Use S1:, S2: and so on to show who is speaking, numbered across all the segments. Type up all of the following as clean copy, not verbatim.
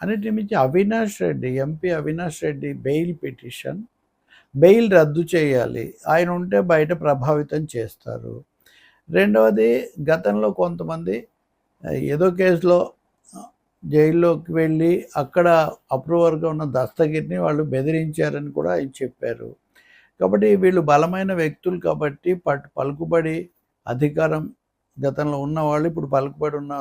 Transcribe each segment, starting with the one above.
S1: అన్నిటి మించి Avinash Reddy, MP Avinash Reddy bail petition, bail రద్దు చేయాలి. ఆయన ఉంటే బయట ప్రభావితం చేస్తారు. రెండవది, గతంలో కొంతమంది ఏదో కేసులో జైల్లోకి వెళ్ళి అక్కడ అప్రూవర్గా ఉన్న దస్తగిరిని వాళ్ళు బెదిరించారని కూడా ఆయన చెప్పారు. కాబట్టి వీళ్ళు బలమైన వ్యక్తులు కాబట్టి పలుకుబడి అధికారం గతంలో ఉన్నవాళ్ళు ఇప్పుడు పలుకుబడి ఉన్న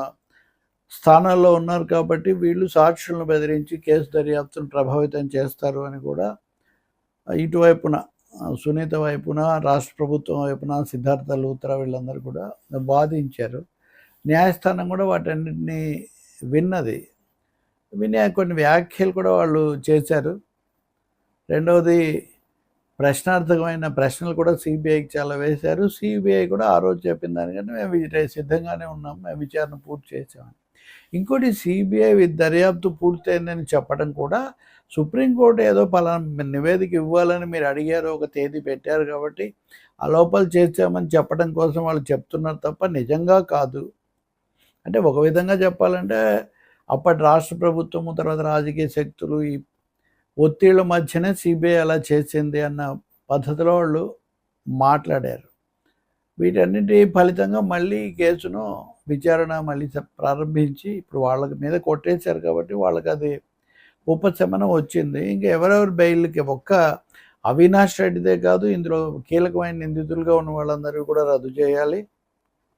S1: స్థానాల్లో ఉన్నారు కాబట్టి వీళ్ళు సాక్షులను బెదిరించి కేసు దర్యాప్తును ప్రభావితం చేస్తారు అని కూడా ఇటువైపున సునీత వైపున, రాష్ట్ర ప్రభుత్వం వైపున సిద్ధార్థ లూత్రా వీళ్ళందరూ కూడా వాదించారు. న్యాయస్థానం కూడా వాటన్నిటిని విన్నది. విని కొన్ని వ్యాఖ్యలు కూడా వాళ్ళు చేశారు. రెండవది, ప్రశ్నార్థకమైన ప్రశ్నలు కూడా సిబిఐకి చాలా వేశారు. సిబిఐ కూడా ఆ రోజు చెప్పిన దానికంటే మేము సిద్ధంగానే ఉన్నాం, మేము విచారణ పూర్తి చేసామని. ఇంకోటి, సిబిఐ దర్యాప్తు పూర్తయిందని చెప్పడం కూడా సుప్రీంకోర్టు ఏదో పలానా నివేదిక ఇవ్వాలని మీరు అడిగారు, ఒక తేదీ పెట్టారు కాబట్టి ఆ లోపల చేసామని చెప్పడం కోసం వాళ్ళు చెప్తున్నారు తప్ప నిజంగా కాదు. అంటే ఒక విధంగా చెప్పాలంటే అప్పటి రాష్ట్ర ప్రభుత్వము, తర్వాత రాజకీయ శక్తులు ఈ ఒత్తిళ్ల మధ్యనే సిబిఐ అలా చేసింది అన్న పద్ధతిలో వాళ్ళు మాట్లాడారు. వీటన్నిటి ఫలితంగా మళ్ళీ ఈ కేసును విచారణ మళ్ళీ ప్రారంభించి ఇప్పుడు వాళ్ళ మీద కొట్టేశారు కాబట్టి వాళ్ళకి అది ఉపశమనం వచ్చింది. ఇంకా ఎవరెవరు బెయిల్కి, ఒక్క అవినాష్ రెడ్డిదే కాదు, ఇందులో కీలకమైన నిందితులుగా ఉన్న వాళ్ళందరూ కూడా రద్దు చేయాలి.